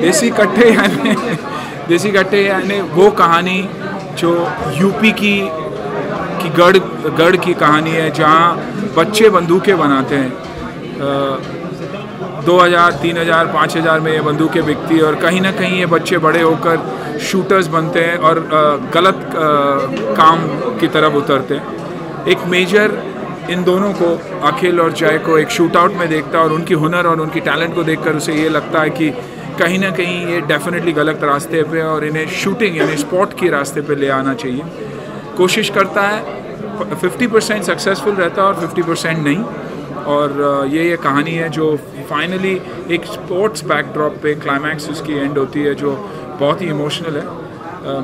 देसी कट्टे यानी वो कहानी जो यूपी की गढ़ की कहानी है, जहाँ बच्चे बंदूकें बनाते हैं। 2000, 3000, 5000 में ये बंदूकें बिकती है और कहीं ना कहीं ये बच्चे बड़े होकर शूटर्स बनते हैं और गलत काम की तरफ उतरते हैं। एक मेजर इन दोनों को, अखिल और जय को, एक शूट आउट में देखता है और उनकी हुनर और उनकी टैलेंट को देखकर उसे ये लगता है कि कहीं ना कहीं ये डेफिनेटली गलत रास्ते पे और इन्हें शूटिंग यानी स्पोर्ट के रास्ते पे ले आना चाहिए। कोशिश करता है, 50% सक्सेसफुल रहता है और 50% नहीं। और ये कहानी है जो फाइनली एक स्पोर्ट्स बैकड्रॉप पे क्लाइमैक्स उसकी एंड होती है, जो बहुत ही इमोशनल है।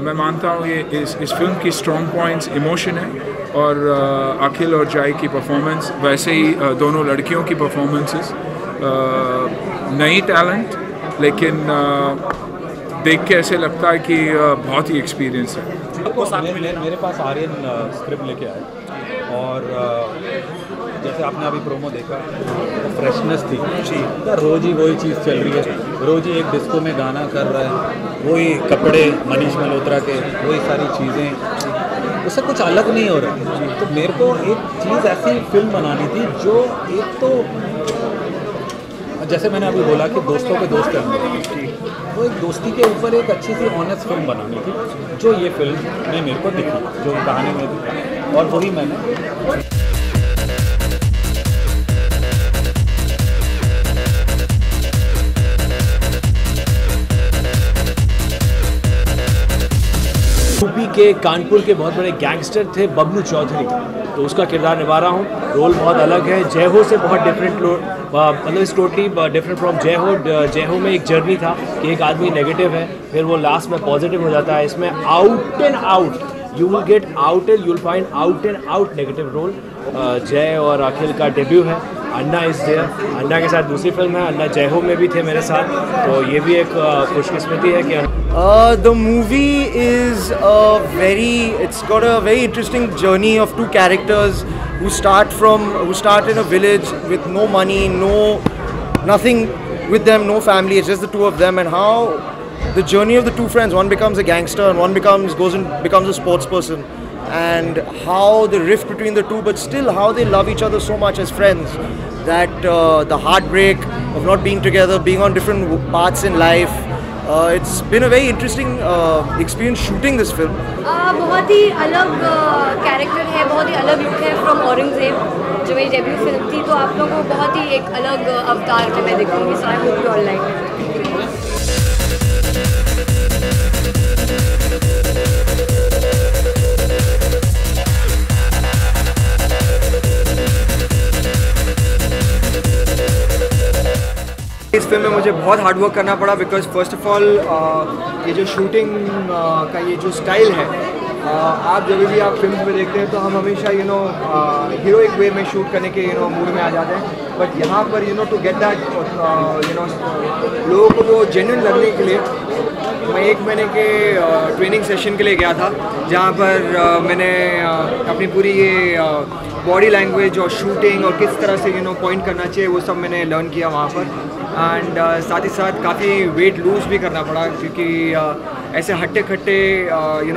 मैं मानता हूँ ये इस फिल्म की स्ट्रॉन्ग पॉइंट्स इमोशन है और अखिल और जय की परफॉर्मेंस, वैसे ही दोनों लड़कियों की परफॉर्मेंसेस, नई टैलेंट, लेकिन देख के ऐसे लगता है कि बहुत ही एक्सपीरियंस है। मेरे पास आर्यन स्क्रिप्ट लेके आए और जैसे आपने अभी प्रोमो देखा तो फ्रेशनेस थी जी, रोज़ ही वही चीज़ चल रही है, रोज़ ही एक डिस्को में गाना कर रहा है, वही कपड़े मनीष मल्होत्रा के, वही सारी चीज़ें, उससे कुछ अलग नहीं हो रहा है। तो मेरे को एक चीज़ ऐसी फिल्म बनानी थी जो एक तो जैसे मैंने अभी बोला कि दोस्तों के दोस्त हैं, वो एक दोस्ती के ऊपर एक अच्छी सी ऑनेस्ट फिल्म बनानी थी, जो ये फिल्म में मेरे को दिखी, जो कहानी में दिखा, और वही मैंने। यूपी के कानपुर के बहुत बड़े गैंगस्टर थे बबलू चौधरी, तो उसका किरदार निभा रहा हूँ। रोल बहुत अलग है, जय हो से बहुत डिफरेंट, मतलब इस टोटली डिफरेंट फ्रॉम जय हो। जय हो में एक जर्नी था कि एक आदमी नेगेटिव है, फिर वो लास्ट में पॉजिटिव हो जाता है। इसमें out and out you will get out and you will find out and out negative role. Jay और अखिल का डेब्यू है। अन्ना इज़ देयर, अन्ना के साथ दूसरी फिल्म है, अन्ना जय हो में भी थे मेरे साथ, तो ये भी एक खुशकिस्मती है कि The movie is it's got a very interesting journey of two characters who start in a village with no money, nothing with them, no family. It's just the two of them, and how the journey of the two friends, one becomes a gangster and one becomes a sports person, and how the rift between the two, but still how they love each other so much as friends, that the heartbreak of not being together, being on different paths in life. It's been a very interesting experience shooting this film. बहुत ही अलग character है, बहुत ही अलग look है from Aurangzeb, जो मेरी debut film थी, तो आप लोगों को बहुत ही एक अलग अवतार में मैं दिखूंगी। So I hope you all like it. इस फिल्म में मुझे बहुत हार्ड वर्क करना पड़ा, बिकॉज फर्स्ट ऑफ ऑल ये जो शूटिंग का ये जो स्टाइल है, आप जब भी आप फिल्म में देखते हैं तो हम हमेशा हीरोइक वे में शूट करने के मूड में आ जाते हैं, बट यहाँ पर टू गेट दैट लोगों को वो जेन्युइन लगने के लिए मैं 1 महीने के ट्रेनिंग सेशन के लिए गया था, जहाँ पर मैंने अपनी पूरी ये बॉडी लैंग्वेज और शूटिंग और किस तरह से पॉइंट करना चाहिए वो सब मैंने लर्न किया वहाँ पर। एंड साथ ही साथ काफ़ी वेट लूज़ भी करना पड़ा, क्योंकि ऐसे हट्टे खट्टे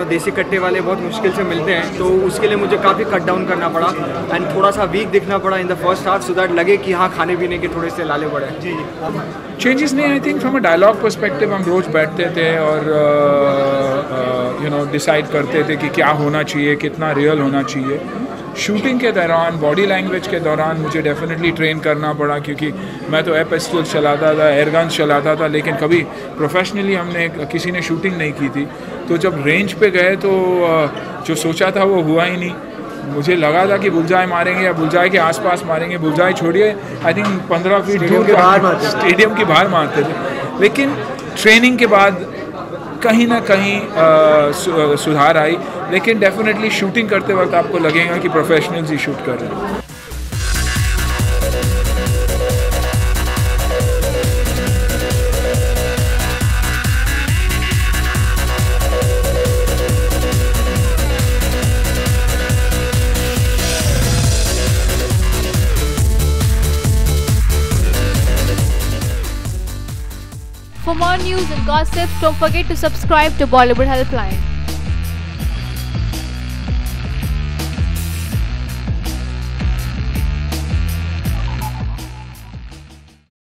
देसी कट्टे वाले बहुत मुश्किल से मिलते हैं, तो उसके लिए मुझे काफ़ी कट डाउन करना पड़ा एंड थोड़ा सा वीक दिखना पड़ा in the first half, so that लगे कि हाँ खाने पीने के थोड़े से लाले पड़े। जी चेंजेस नहीं, I think from a dialogue perspective हम रोज़ बैठते थे और डिसाइड करते थे कि क्या होना चाहिए, कितना रियल होना चाहिए। शूटिंग के दौरान, बॉडी लैंग्वेज के दौरान मुझे डेफिनेटली ट्रेन करना पड़ा, क्योंकि मैं तो एयर पिस्टल चलाता था, एयर गन चलाता था, लेकिन कभी प्रोफेशनली हमने किसी ने शूटिंग नहीं की थी। तो जब रेंज पे गए तो जो सोचा था वो हुआ ही नहीं। मुझे लगा था कि बुलजाई मारेंगे या बुलजाई के आसपास मारेंगे, बुलजाई छोड़िए आई थिंक 15 फीट दूर स्टेडियम के बाहर मारते थे। लेकिन ट्रेनिंग के बाद कहीं ना कहीं सुधार आई, लेकिन डेफिनेटली शूटिंग करते वक्त आपको लगेगा कि प्रोफेशनल्स ही शूट कर रहे हैं। For more news and gossip, don't forget to subscribe to Bollywood Helpline.